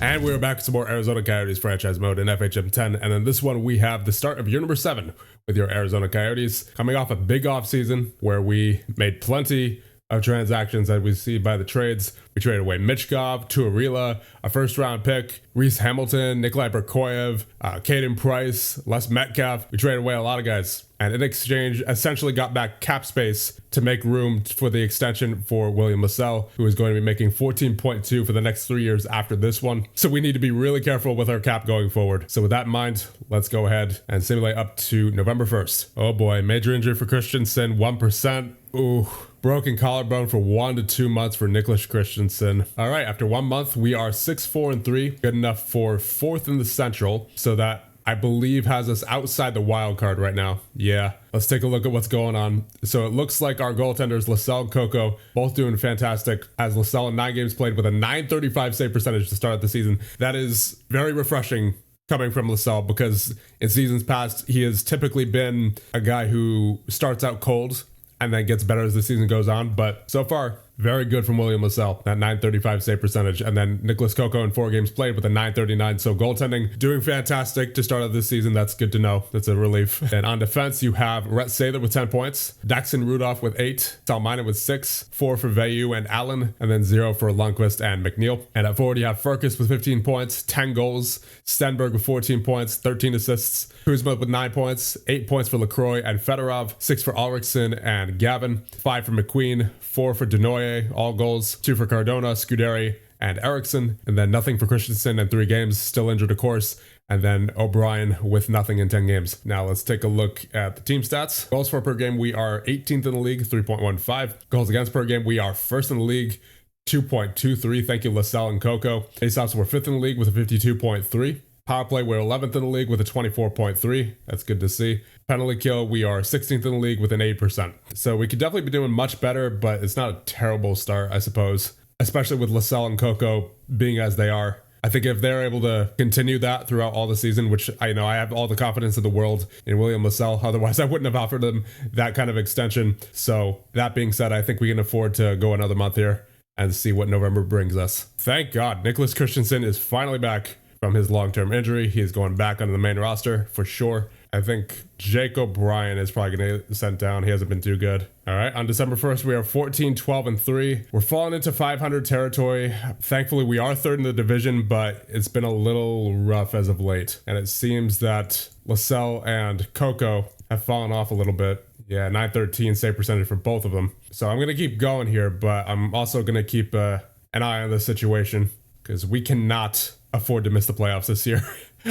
And we're back with some more Arizona Coyotes franchise mode in FHM 10. And in this one, we have the start of year number 7 with your Arizona Coyotes, coming off a big offseason where we made plenty of transactions that we see by the trades. We traded away Michkov, Tuarila, a first-round pick, Reese Hamilton, Nikolai Berkoyev, Caden Price, Les Metcalf. We traded away a lot of guys. And in exchange, essentially got back cap space to make room for the extension for William Lassell, who is going to be making 14.2 for the next 3 years after this one. So we need to be really careful with our cap going forward. So with that in mind, let's go ahead and simulate up to November 1st. Oh boy, major injury for Christensen, 1%. Ooh. Broken collarbone for 1 to 2 months for Nicholas Christensen. All right, after 1 month, we are 6-4-3, good enough for 4th in the Central, so that I believe has us outside the wild card right now. Yeah, let's take a look at what's going on. So it looks like our goaltenders, Lassell and Coco, both doing fantastic, as Lassell in 9 games played with a .935 save percentage to start the season. That is very refreshing coming from Lassell, because in seasons past, he has typically been a guy who starts out cold and then gets better as the season goes on. But so far, very good from William Lassell, that .935 save percentage. And then Nicholas Coco in 4 games played with a .939. So goaltending doing fantastic to start out this season. That's good to know. That's a relief. And on defense, you have Rhett Sather with 10 points, Daxon Rudolph with 8, Salminen with 6, 4 for Veyu and Allen, and then 0 for Lundqvist and McNeil. And at forward, you have Furcus with 15 points, 10 goals, Stenberg with 14 points, 13 assists, Kuzma with 9 points, 8 points for LaCroix and Fedorov, 6 for Ulrichsen and Gavin, 5 for McQueen, 4 for Denoye, all goals, 2 for Cardona, Scuderi, and Eriksson, and then nothing for Christensen in 3 games, still injured of course, and then O'Brien with nothing in 10 games. Now let's take a look at the team stats. Goals for per game, we are 18th in the league, 3.15. Goals against per game, we are 1st in the league, 2.23. Thank you, Lassell and Coco. Faceoffs, we're 5th in the league with a 52.3. Power play, we're 11th in the league with a 24.3. That's good to see. Penalty kill, we are 16th in the league with an 8%. So we could definitely be doing much better, but it's not a terrible start, I suppose, especially with Lassell and Coco being as they are. I think if they're able to continue that throughout all the season, which I know I have all the confidence in the world in William Lassell, otherwise I wouldn't have offered them that kind of extension. So that being said, I think we can afford to go another month here and see what November brings us. Thank God, Nicholas Christensen is finally back from his long-term injury. He is going back onto the main roster for sure. I think Jake O'Brien is probably going to get sent down. He hasn't been too good. All right, on December 1st, we are 14-12-3. We're falling into 500 territory. Thankfully, we are 3rd in the division, but it's been a little rough as of late. And it seems that Lassell and Coco have fallen off a little bit. Yeah, .913 save percentage for both of them. So I'm going to keep going here, but I'm also going to keep an eye on the situation, because we cannot afford to miss the playoffs this year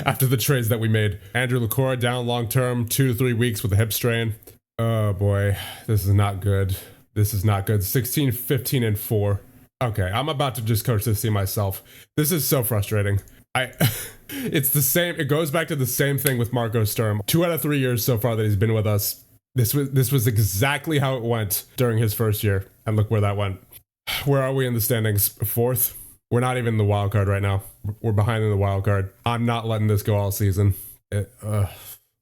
after the trades that we made. Andrew LaCroix down long-term, 2 to 3 weeks with a hip strain. Oh boy, this is not good. This is not good. 16, 15, and 4. Okay, I'm about to just coach this team myself. This is so frustrating. It's the same. It goes back to the same thing with Marco Sturm. 2 out of 3 years so far that he's been with us. This was exactly how it went during his first year. And look where that went. Where are we in the standings? 4th? We're not even in the wild card right now. We're behind in the wild card. I'm not letting this go all season.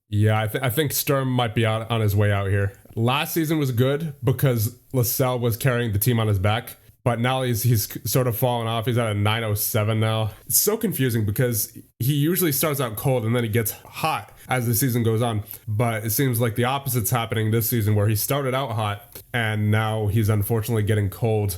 Yeah, I think Sturm might be out on his way out here. Last season was good because Lassell was carrying the team on his back, but now he's sort of fallen off. He's at a 907 now. It's so confusing because he usually starts out cold and then he gets hot as the season goes on. But it seems like the opposite's happening this season, where he started out hot and now he's unfortunately getting cold.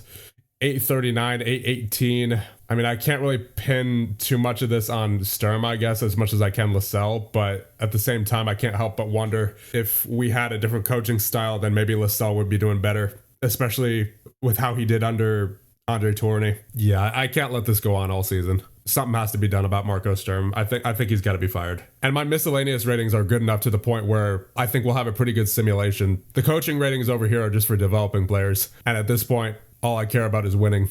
839, 818. I mean, I can't really pin too much of this on Sturm, I guess, as much as I can Lassell, but at the same time, I can't help but wonder if we had a different coaching style, then maybe Lassell would be doing better, especially with how he did under Andre Tourney. Yeah, I can't let this go on all season. Something has to be done about Marco Sturm. I think he's got to be fired. And my miscellaneous ratings are good enough to the point where I think we'll have a pretty good simulation. The coaching ratings over here are just for developing players. And at this point, all I care about is winning.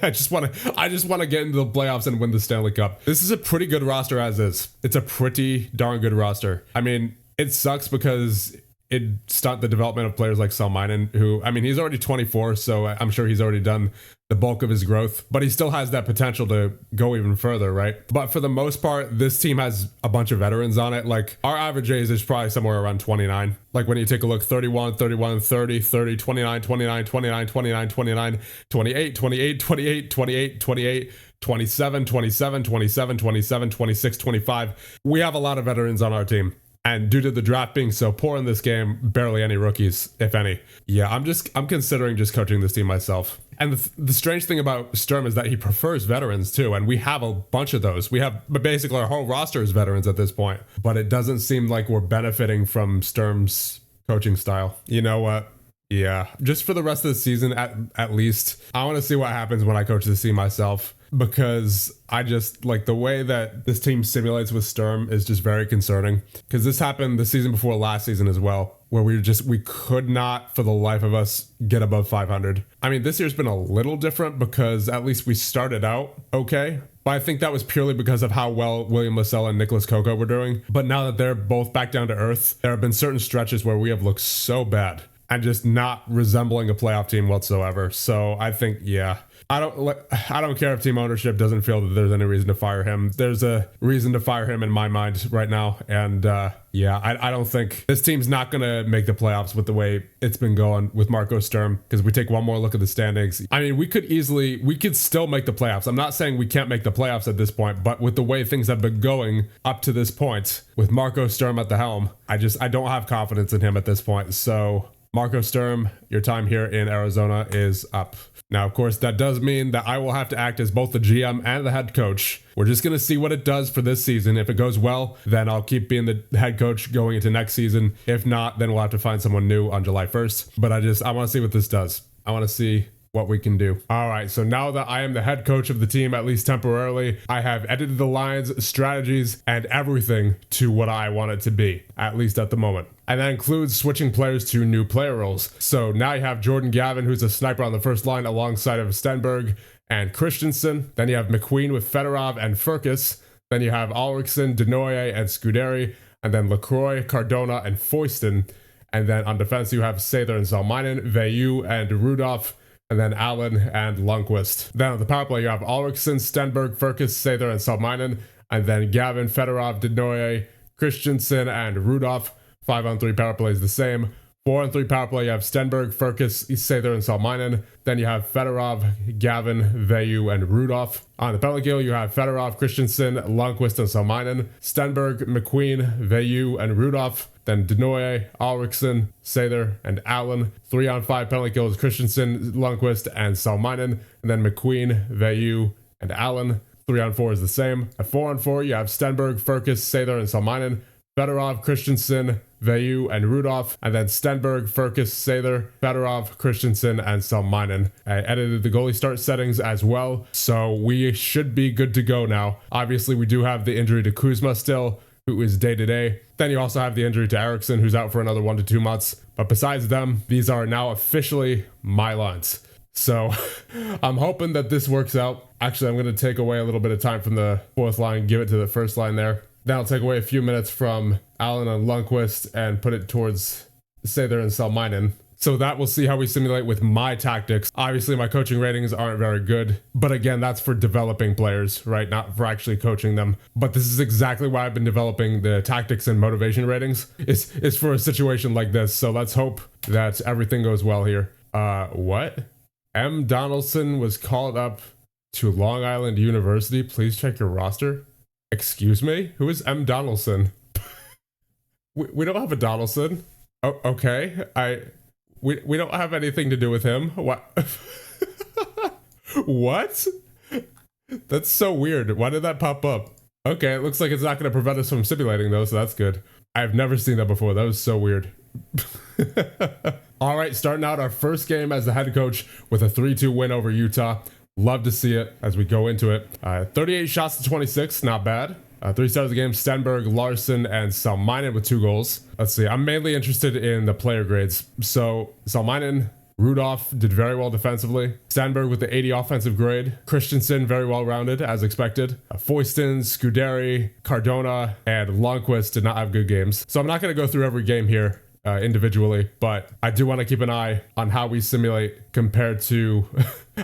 I just want to get into the playoffs and win the Stanley Cup. This is a pretty good roster as is. It's a pretty darn good roster. I mean, it sucks because it stopped the development of players like Salminen, who, I mean, he's already 24, so I'm sure he's already done the bulk of his growth, but he still has that potential to go even further, right? But for the most part, this team has a bunch of veterans on it. Like, our average age is probably somewhere around 29. Like, when you take a look, 31, 31, 30, 30, 29, 29, 29, 29, 29, 28, 28, 28, 28, 28, 27, 27, 27, 27, 26, 25. We have a lot of veterans on our team. And due to the draft being so poor in this game, barely any rookies, if any. Yeah, I'm considering just coaching this team myself. And the strange thing about Sturm is that he prefers veterans too, and we have a bunch of those. We have basically our whole roster is veterans at this point, but it doesn't seem like we're benefiting from Sturm's coaching style. You know what? Yeah, just for the rest of the season, at least, I want to see what happens when I coach this team myself. Because I just like the way that this team simulates with Sturm is just very concerning. Because this happened the season before last season as well, where we could not for the life of us get above 500. I mean, this year's been a little different because at least we started out okay. But I think that was purely because of how well William Lassell and Nicholas Coco were doing. But now that they're both back down to earth, there have been certain stretches where we have looked so bad and just not resembling a playoff team whatsoever. So I think, yeah. I don't care if team ownership doesn't feel that there's any reason to fire him. There's a reason to fire him in my mind right now. And yeah, I don't think this team's not going to make the playoffs with the way it's been going with Marco Sturm. Because we take one more look at the standings. I mean, we could still make the playoffs. I'm not saying we can't make the playoffs at this point, but with the way things have been going up to this point with Marco Sturm at the helm, I don't have confidence in him at this point. So Marco Sturm, your time here in Arizona is up. Now, of course, that does mean that I will have to act as both the GM and the head coach. We're just going to see what it does for this season. If it goes well, then I'll keep being the head coach going into next season. If not, then we'll have to find someone new on July 1st. But I want to see what this does. I want to see what we can do. All right, so now that I am the head coach of the team, at least temporarily, I have edited the lines, strategies, and everything to what I want it to be, at least at the moment. And that includes switching players to new player roles. So now you have Jordan Gavin, who's a sniper on the first line alongside of Stenberg and Christensen. Then you have McQueen with Fedorov and Furcus. Then you have Ulrichsen, Denoye, and Scuderi. And then LaCroix, Cardona, and Foyston. And then on defense, you have Sather and Salminen, Veilleux, and Rudolph. And then Allen and Lundqvist. Then on the power play, you have Ulrichsen, Stenberg, Furcus, Sather, and Salminen. And then Gavin, Fedorov, Denoye, Christensen, and Rudolph. 5-on-3 power play is the same. 4-on-3 power play, you have Stenberg, Furcus, Sather, and Salminen. Then you have Fedorov, Gavin, Veilleux, and Rudolph. On the penalty kill, you have Fedorov, Christensen, Lundqvist, and Salminen. Stenberg, McQueen, Veilleux, and Rudolph. Then Denoye, Ulrichsen, Sather, and Allen. 3-on-5 penalty kills, Christensen, Lundqvist, and Salminen. And then McQueen, Veilleux, and Allen. 3-on-4 is the same. At 4-on-4, you have Stenberg, Furcus, Sather, and Salminen. Fedorov, Christensen, Veilleux, and Rudolph, and then Stenberg, Furcus, Sather, Fedorov, Christensen, and Salminen. I edited the goalie start settings as well, so we should be good to go now. Obviously, we do have the injury to Kuzma still, who is day-to-day. Then you also have the injury to Eriksson, who's out for another 1 to 2 months. But besides them, these are now officially my lines. So I'm hoping that this works out. Actually, I'm going to take away a little bit of time from the fourth line, give it to the first line there. Then I'll take away a few minutes from Allen and Lundqvist and put it towards Sather and Salminen. So that we'll see how we simulate with my tactics. Obviously, my coaching ratings aren't very good. But again, that's for developing players, right? Not for actually coaching them. But this is exactly why I've been developing the tactics and motivation ratings. It's for a situation like this. So let's hope that everything goes well here. What? M. Donaldson was called up to Long Island University. Please check your roster. Excuse me? Who is M. Donaldson? we don't have a Donaldson. Oh, okay. We don't have anything to do with him. What? What? That's so weird. Why did that pop up? Okay, it looks like it's not going to prevent us from simulating though, so that's good. I've never seen that before. That was so weird. All right, starting out our first game as the head coach with a 3-2 win over Utah. Love to see it as we go into it. 38 shots to 26, not bad. 3 stars of the game, Stenberg, Larson, and Salminen with 2 goals. Let's see, I'm mainly interested in the player grades. So Salminen, Rudolph did very well defensively. Stenberg with the 80 offensive grade. Christensen, very well rounded, as expected. Foyston, Scuderi, Cardona, and Lundqvist did not have good games. So I'm not going to go through every game here individually, but I do want to keep an eye on how we simulate compared to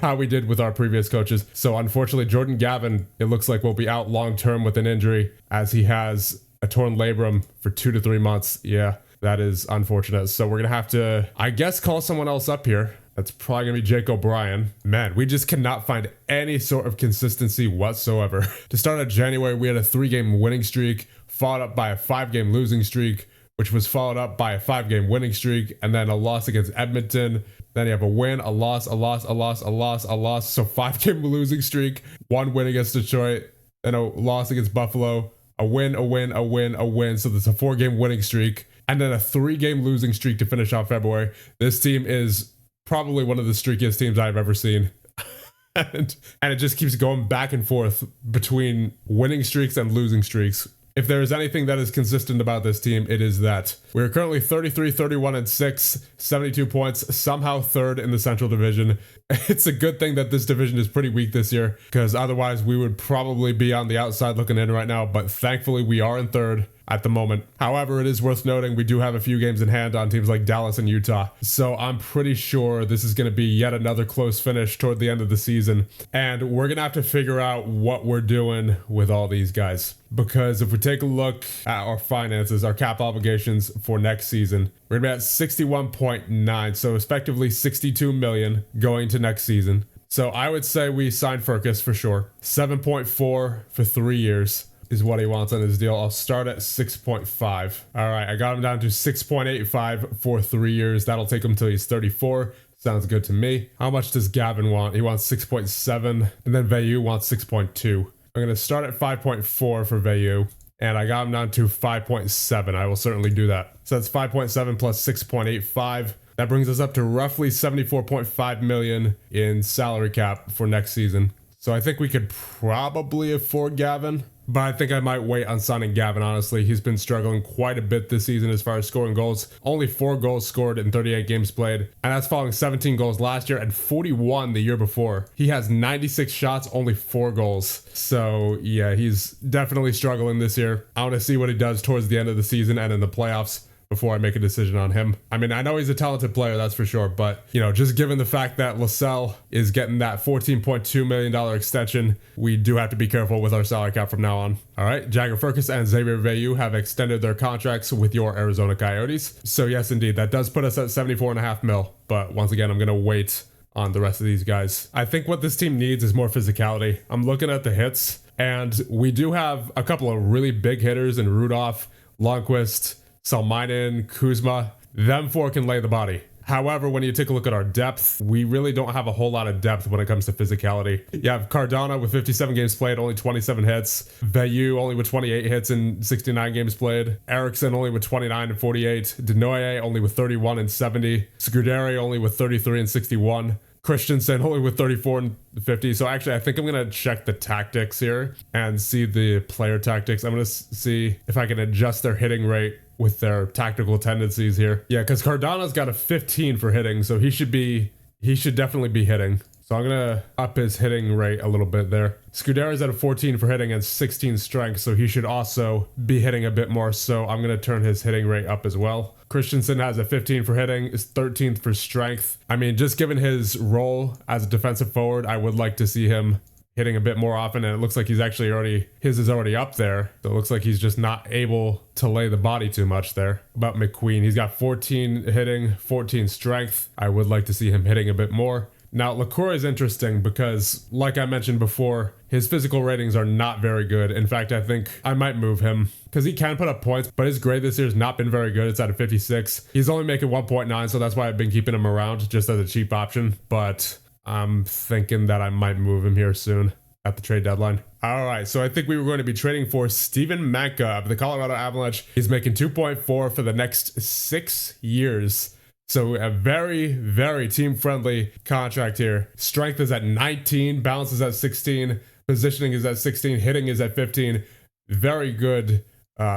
how we did with our previous coaches. So unfortunately, Jordan Gavin, it looks like will be out long-term with an injury as he has a torn labrum for 2 to 3 months. Yeah, that is unfortunate. So we're going to have to, I guess, call someone else up here. That's probably going to be Jake O'Brien. Man, we just cannot find any sort of consistency whatsoever. To start out January, we had a 3-game winning streak, followed up by a 5-game losing streak, which was followed up by a 5-game winning streak, and then a loss against Edmonton. Then you have a win, a loss, a loss, a loss, a loss, a loss. So 5-game losing streak, 1 win against Detroit, then a loss against Buffalo, a win, a win, a win, a win. So there's a 4-game winning streak, and then a 3-game losing streak to finish off February. This team is probably one of the streakiest teams I've ever seen. and it just keeps going back and forth between winning streaks and losing streaks. If there is anything that is consistent about this team, it is that we're currently 33, 31, and 6, 72 points, somehow third in the Central Division. It's a good thing that this division is pretty weak this year, because otherwise we would probably be on the outside looking in right now, but thankfully we are in third at the moment. However, it is worth noting we do have a few games in hand on teams like Dallas and Utah. So I'm pretty sure this is going to be yet another close finish toward the end of the season. And we're going to have to figure out what we're doing with all these guys. Because if we take a look at our finances, our cap obligations for next season, we're going to be at 61.9. So effectively 62 million going to next season. So I would say we sign Furcus for sure. 7.4 for 3 years. Is what he wants on his deal. I'll start at 6.5. All right, I got him down to 6.85 for 3 years. That'll take him till he's 34. Sounds good to me. How much does Gavin want? He wants 6.7, and then Veyu wants 6.2. I'm going to start at 5.4 for Veyu, and I got him down to 5.7. I will certainly do that. So that's 5.7 plus 6.85. That brings us up to roughly 74.5 million in salary cap for next season. So I think we could probably afford Gavin. But I think I might wait on signing Gavin, honestly. He's been struggling quite a bit this season as far as scoring goals. Only 4 goals scored in 38 games played. And that's following 17 goals last year and 41 the year before. He has 96 shots, only 4 goals. So yeah, he's definitely struggling this year. I want to see what he does towards the end of the season and in the playoffs before I make a decision on him. I mean, I know he's a talented player, that's for sure, but, you know, just given the fact that LaSalle is getting that $14.2 million extension, we do have to be careful with our salary cap from now on. All right, Jagger Furcus and Xavier Veyu have extended their contracts with your Arizona Coyotes. So yes, indeed, that does put us at 74.5 mil, but once again, I'm going to wait on the rest of these guys. I think what this team needs is more physicality. I'm looking at the hits, and we do have a couple of really big hitters in Rudolph, Lundqvist, Salminen, Kuzma. Them 4 can lay the body. However, when you take a look at our depth, we really don't have a whole lot of depth when it comes to physicality. You have Cardano with 57 games played, only 27 hits. Veyu only with 28 hits in 69 games played. Eriksson only with 29 and 48. Denoye only with 31 and 70. Scuderi only with 33 and 61. Christensen only with 34 and 50. So actually, I think I'm going to check the tactics here and see the player tactics. I'm going to see if I can adjust their hitting rate with their tactical tendencies here. Yeah, because Cardano's got a 15 for hitting, so he should definitely be hitting. So I'm going to up his hitting rate a little bit there. Scuderi's at a 14 for hitting and 16 strength, so he should also be hitting a bit more. So I'm going to turn his hitting rate up as well. Christensen has a 15 for hitting, is 13th for strength. I mean, just given his role as a defensive forward, I would like to see him hitting a bit more often, and it looks like he's actually his is already up there. So it looks like he's just not able to lay the body too much there. About McQueen, he's got 14 hitting, 14 strength. I would like to see him hitting a bit more. Now, LaCroix is interesting because, like I mentioned before, his physical ratings are not very good. In fact, I think I might move him because he can put up points, but his grade this year has not been very good. It's at a 56. He's only making 1.9, so that's why I've been keeping him around just as a cheap option. But I'm thinking that I might move him here soon at the trade deadline. All right, so I think we were going to be trading for Steven Manka of the Colorado Avalanche. He's making 2.4 for the next 6 years. So a very, very team-friendly contract here. Strength is at 19, balance is at 16, positioning is at 16, hitting is at 15. Very good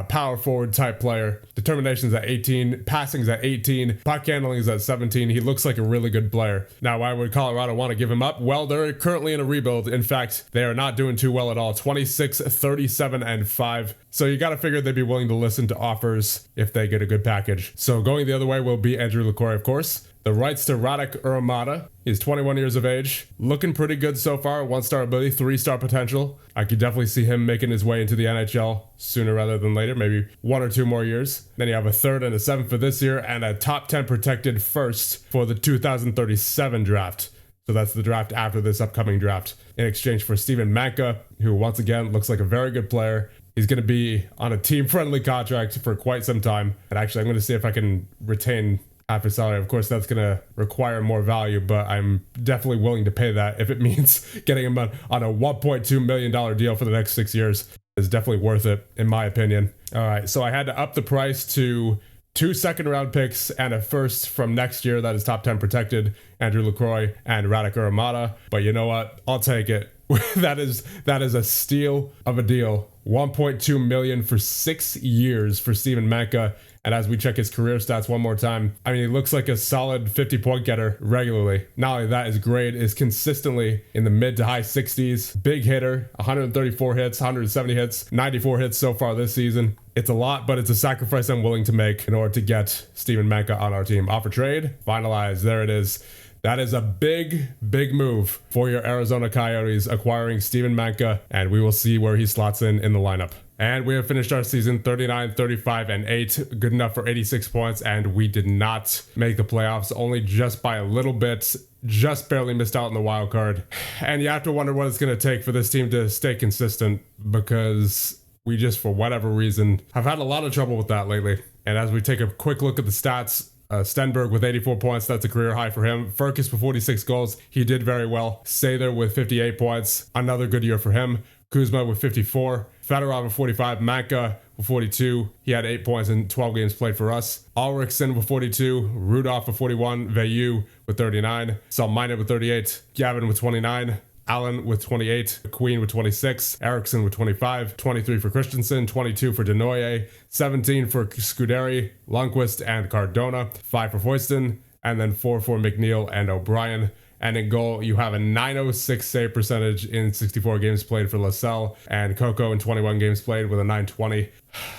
power forward type player. Determination is at 18, passing is at 18, puck handling is at 17. He looks like a really good player. Now, why would Colorado want to give him up? Well, they're currently in a rebuild. In fact, they are not doing too well at all. 26, 37, and 5. So you got to figure they'd be willing to listen to offers if they get a good package. So going the other way will be Andrew LaCroix, of course. the rights to Radek Urmada. He's 21 years of age, looking pretty good so far. 1-star ability, 3-star potential. I could definitely see him making his way into the NHL sooner rather than later, maybe 1 or 2 more years. Then you have a 3rd and a 7th for this year, and a top 10 protected 1st for the 2037 draft. So that's the draft after this upcoming draft, in exchange for Steven Manka, who once again looks like a very good player. He's going to be on a team-friendly contract for quite some time. And actually, I'm going to see if I can retain half his salary. Of course, that's going to require more value, but I'm definitely willing to pay that if it means getting him on a $1.2 million deal for the next 6 years. It's definitely worth it, in my opinion. All right, so I had to up the price to 2 second-round picks and a 1st from next year that is top 10 protected, Andrew LaCroix and Radek Urmada. But you know what? I'll take it. that is a steal of a deal. 1.2 million for 6 years for Steven Manka. And as we check his career stats one more time, I mean, he looks like a solid 50-point getter regularly. Not only that, his grade is consistently in the mid to high 60s. Big hitter, 134 hits, 170 hits, 94 hits so far this season. It's a lot, but it's a sacrifice I'm willing to make in order to get Steven Manka on our team. Offer trade, finalized. There it is. That is a big, big move for your Arizona Coyotes, acquiring Steven Manka, and we will see where he slots in the lineup. And we have finished our season 39, 35, and 8. Good enough for 86 points, and we did not make the playoffs, only just by a little bit. Just barely missed out on the wild card. And you have to wonder what it's going to take for this team to stay consistent, because we just, for whatever reason, have had a lot of trouble with that lately. And as we take a quick look at the stats, Stenberg with 84 points, that's a career high for him. Furcus with 46 goals, he did very well. Sather with 58 points, another good year for him. Kuzma with 54, Fedorov with 45, Manka with 42. He had 8 points in 12 games played for us. Ulrichsen with 42, Rudolph with 41, Veilleux with 39, Salmina with 38, Gavin with 29, Allen with 28, Queen with 26, Eriksson with 25, 23 for Christensen, 22 for Denoye, 17 for Scuderi, Lundqvist, and Cardona, 5 for Foyston, and then 4 for McNeil and O'Brien. And in goal, you have a 906 save percentage in 64 games played for LaSalle, and Coco in 21 games played with a 920.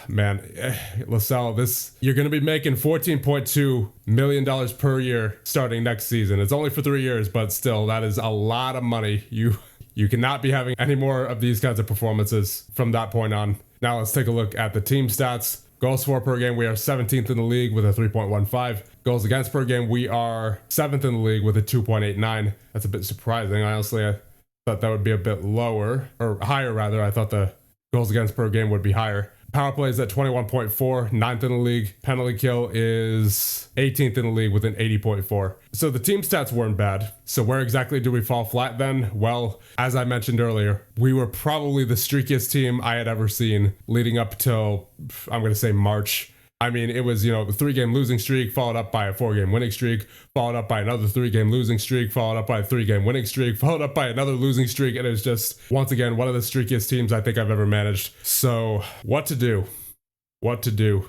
Man, LaSalle, you're going to be making $14.2 million per year starting next season. It's only for 3 years, but still, that is a lot of money. You cannot be having any more of these kinds of performances from that point on. Now let's take a look at the team stats. Goals for per game, we are 17th in the league with a 3.15. Goals against per game, we are 7th in the league with a 2.89. That's a bit surprising. Honestly, I thought that would be a bit lower, or higher rather. I thought the goals against per game would be higher. Power play is at 21.4, 9th in the league. Penalty kill is 18th in the league with an 80.4. So the team stats weren't bad. So where exactly do we fall flat then? Well, as I mentioned earlier, we were probably the streakiest team I had ever seen leading up till, I'm going to say, March. I mean, it was, a 3-game losing streak, followed up by a 4-game winning streak, followed up by another 3-game losing streak, followed up by a 3-game winning streak, followed up by another losing streak. And it was just, once again, one of the streakiest teams I think I've ever managed. So what to do? What to do?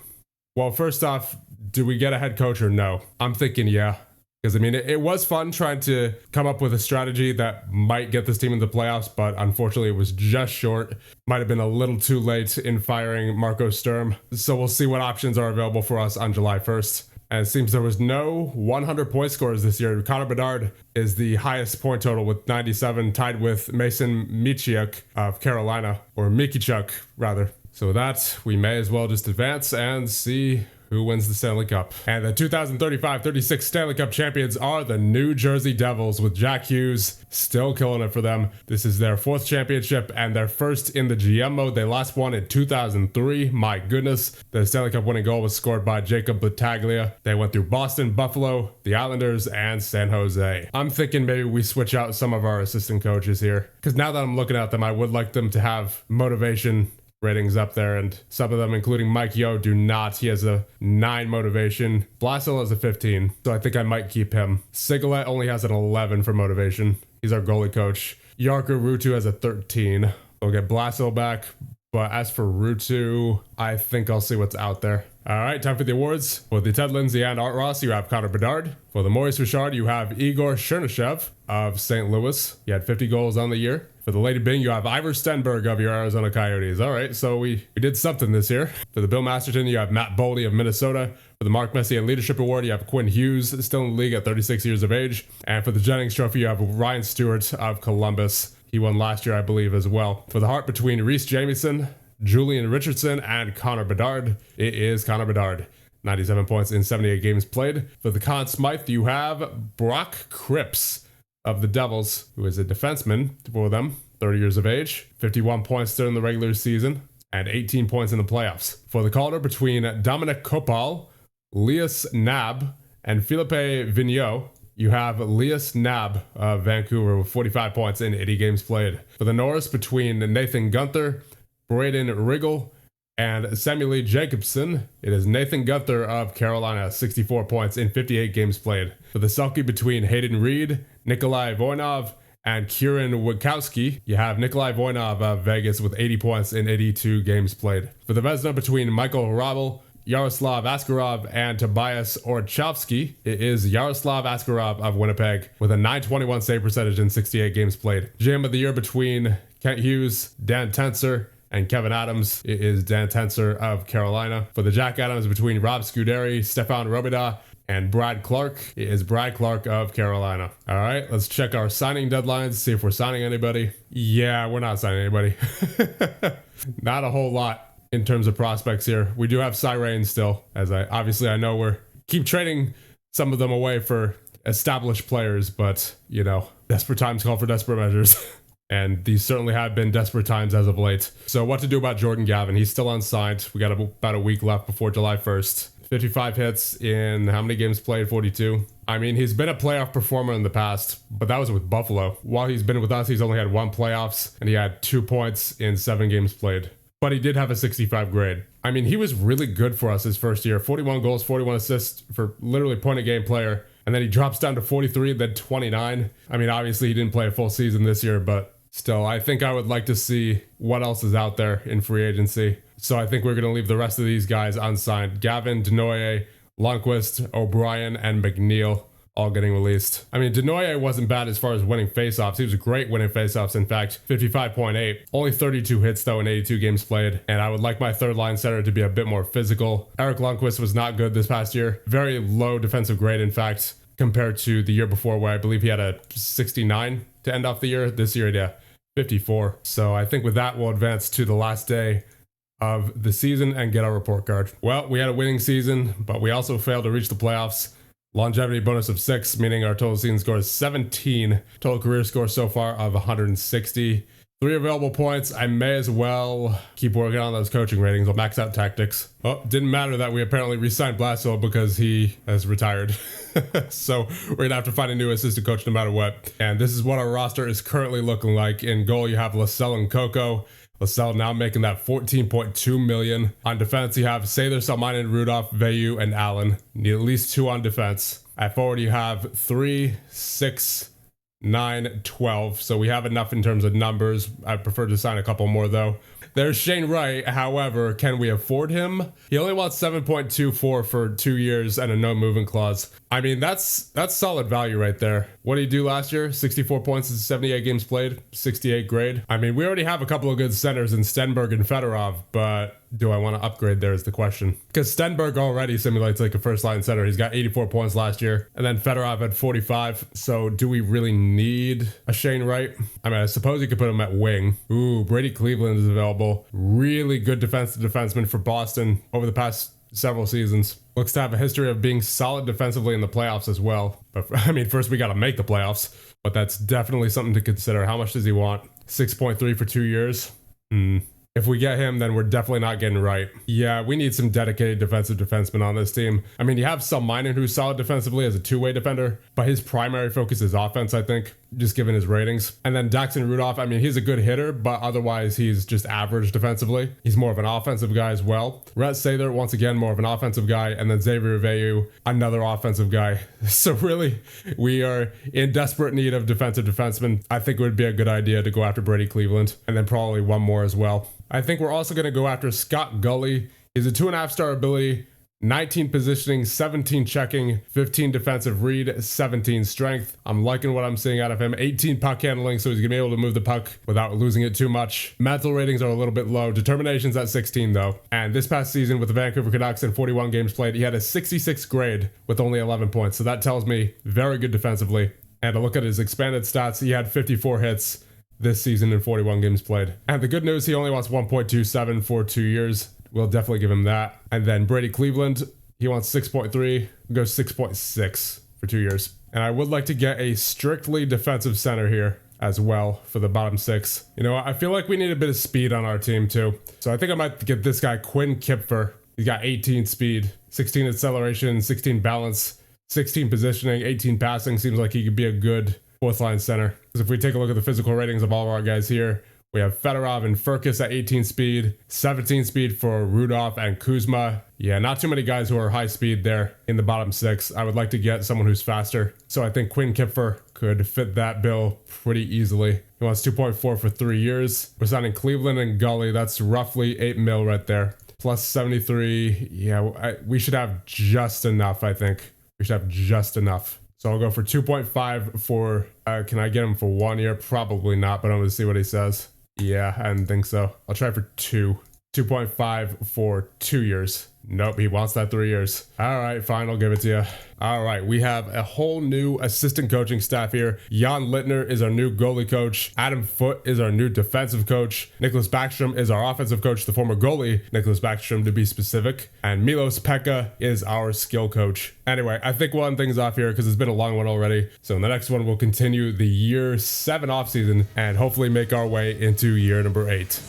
Well, first off, do we get a head coach or no? I'm thinking yeah. Because, I mean, it was fun trying to come up with a strategy that might get this team into the playoffs, but unfortunately it was just short. Might have been a little too late in firing Marco Sturm. So we'll see what options are available for us on July 1st. And it seems there was no 100-point scorers this year. Connor Bedard is the highest point total with 97, tied with Mason Michiuk of Carolina, or Mikichuk, rather. So with that, we may as well just advance and see who wins the Stanley Cup. And the 2035-36 Stanley Cup champions are the New Jersey Devils, with Jack Hughes still killing it for them. This is their 4th championship and their first in the GM mode. They last won in 2003. My goodness. The Stanley Cup winning goal was scored by Jacob Battaglia. They went through Boston, Buffalo, the Islanders, and San Jose. I'm thinking maybe we switch out some of our assistant coaches here, because now that I'm looking at them, I would like them to have motivation ratings up there, and some of them, including Mike Yeo, do not. He has a 9 motivation. Blasel has a 15, so I think I might keep him. Sigalet only has an 11 for motivation. He's our goalie coach. Jarkko Ruutu has a 13. We'll get Blasel back. But as for Rutu, I think I'll see what's out there. All right, time for the awards. For the Ted Lindsay and Art Ross, you have Connor Bedard. For the Maurice Richard, you have Igor Chernyshov of St. Louis. He had 50 goals on the year. For the Lady Bing, you have Ivor Stenberg of your Arizona Coyotes. All right, so we did something this year. For the Bill Masterton, you have Matt Boldy of Minnesota. For the Mark Messier Leadership Award, you have Quinn Hughes, still in the league at 36 years of age. And for the Jennings Trophy, you have Ryan Stewart of Columbus. He won last year, I believe, as well. For the Hart between Reese Jamieson, Julian Richardson, and Connor Bedard, it is Connor Bedard. 97 points in 78 games played. For the Conn Smythe, you have Brock Cripps of the Devils, who is a defenseman for them, 30 years of age, 51 points during the regular season, and 18 points in the playoffs. For the Calder between Dominic Kopal, Lias Nab, and Philippe Vigneault, you have Lias Nab of Vancouver with 45 points in 80 games played. For the Norris between Nathan Gunther, Braden Riggle, and Samuel Lee Jacobson, it is Nathan Gunther of Carolina, 64 points in 58 games played. For the Selke between Hayden Reed, Nikolai Voinov, and Kieran Wikowski, you have Nikolai Voinov of Vegas with 80 points in 82 games played. For the Vezina between Michael Hrabal, Yaroslav Askarov, and Tobias Orchovsky, it is Yaroslav Askarov of Winnipeg with a .921 save percentage in 68 games played. GM of the Year between Kent Hughes, Dan Tenser, and Kevin Adams, it is Dan Tenser of Carolina. For the Jack Adams between Rob Scuderi, Stefan Robida, and Brad Clark, it is Brad Clark of Carolina. All right, let's check our signing deadlines, see if we're signing anybody. Yeah, we're not signing anybody. Not a whole lot in terms of prospects here. We do have Sirene still, as I know we're keep trading some of them away for established players, but you know, desperate times call for desperate measures. And these certainly have been desperate times as of late. So what to do about Jordan Gavin? He's still unsigned. We got about a week left before July 1st. 55 hits in how many games played? 42. I mean, he's been a playoff performer in the past, but that was with Buffalo. While he's been with us, he's only had 1 playoffs, and he had 2 points in 7 games played. But he did have a 65 grade. I mean, he was really good for us his first year. 41 goals, 41 assists for literally point-a-game player. And then he drops down to 43, then 29. I mean, obviously he didn't play a full season this year, but still, I think I would like to see what else is out there in free agency. So I think we're going to leave the rest of these guys unsigned. Gavin, Denoyer, Lundqvist, O'Brien, and McNeil all getting released. I mean, Denoyer wasn't bad as far as winning faceoffs. He was great winning faceoffs, in fact, 55.8. Only 32 hits, though, in 82 games played. And I would like my third line center to be a bit more physical. Eric Lundqvist was not good this past year. Very low defensive grade, in fact, compared to the year before, where I believe he had a 69 to end off the year. This year, yeah, 54. So I think with that, we'll advance to the last day of the season and get our report card. Well, we had a winning season, but we also failed to reach the playoffs. Longevity bonus of 6, meaning our total season score is 17. Total career score so far of 160. 3 available points. I may as well keep working on those coaching ratings. I'll max out tactics. Oh, didn't matter that we apparently re-signed Blaswell because he has retired. So we're going to have to find a new assistant coach no matter what. And this is what our roster is currently looking like. In goal, you have Lascelles and Coco. Lascelles now making that $14.2 million. On defense, you have Sather, Salminen, Rudolph, Veyu, and Allen. Need at least 2 on defense. At forward, you have 3, 6, 9, 12. So we have enough in terms of numbers. I prefer to sign a couple more, though. There's Shane Wright. However, can we afford him? He only wants 7.24 for 2 years and a no movement clause. I mean, that's solid value right there. What did he do last year? 64 points in 78 games played, 68 grade. I mean, we already have a couple of good centers in Stenberg and Fedorov, but do I want to upgrade there is the question. Because Stenberg already simulates like a first line center. He's got 84 points last year, and then Fedorov had 45. So do we really need a Shane Wright? I mean, I suppose you could put him at wing. Ooh, Brady Cleveland is available. Really good defensive defenseman for Boston over the past several seasons. Looks to have a history of being solid defensively in the playoffs as well. But I mean, first we got to make the playoffs, but that's definitely something to consider. How much does he want? 6.3 for 2 years? If we get him, then we're definitely not getting right. Yeah, we need some dedicated defensive defensemen on this team. I mean, you have Salminen, who's solid defensively as a 2-way defender, but his primary focus is offense, I think, just given his ratings. And then Daxon Rudolph, I mean, he's a good hitter, but otherwise he's just average defensively. He's more of an offensive guy as well. Rhett Sather, once again, more of an offensive guy. And then Xavier Veyu, another offensive guy. So really, we are in desperate need of defensive defensemen. I think it would be a good idea to go after Brady Cleveland, and then probably one more as well. I think we're also going to go after Scott Gully. He's a 2.5-star ability, 19 positioning, 17 checking, 15 defensive read, 17 strength. I'm liking what I'm seeing out of him. 18 puck handling, so he's gonna be able to move the puck without losing it too much. Mental ratings are a little bit low. Determination's at 16 though. And this past season with the Vancouver Canucks in 41 games played, he had a 66 grade with only 11 points. So that tells me very good defensively. And to look at his expanded stats, he had 54 hits this season in 41 games played. And the good news, he only wants 1.27 for 2 years. We'll definitely give him that. And then Brady Cleveland, he wants 6.3, we'll go 6.6 for 2 years. And I would like to get a strictly defensive center here as well for the bottom 6. You know, I feel like we need a bit of speed on our team too. So I think I might get this guy, Quinn Kipfer. He's got 18 speed, 16 acceleration, 16 balance, 16 positioning, 18 passing. Seems like he could be a good 4th line center. Because if we take a look at the physical ratings of all of our guys here, we have Fedorov and Furcus at 18 speed, 17 speed for Rudolph and Kuzma. Yeah, not too many guys who are high speed there in the bottom 6. I would like to get someone who's faster. So I think Quinn Kipfer could fit that bill pretty easily. He wants 2.4 for 3 years. We're signing Cleveland and Gully. That's roughly 8 mil right there. Plus 73. Yeah, we should have just enough, I think. We should have just enough. So I'll go for 2.5 for, can I get him for 1 year? Probably not, but I'm going to see what he says. Yeah, I didn't think so. I'll try for 2. 2.5 for 2 years. Nope, he wants that 3 years. All right, fine, I'll give it to you. All right, we have a whole new assistant coaching staff here. Jan Littner is our new goalie coach. Adam Foote is our new defensive coach. Nicholas Backstrom is our offensive coach, the former goalie, Nicholas Backstrom to be specific. And Milos Pekka is our skill coach. Anyway, I think we'll end things off here because it's been a long one already. So in the next one, we'll continue the year 7 offseason and hopefully make our way into year number 8.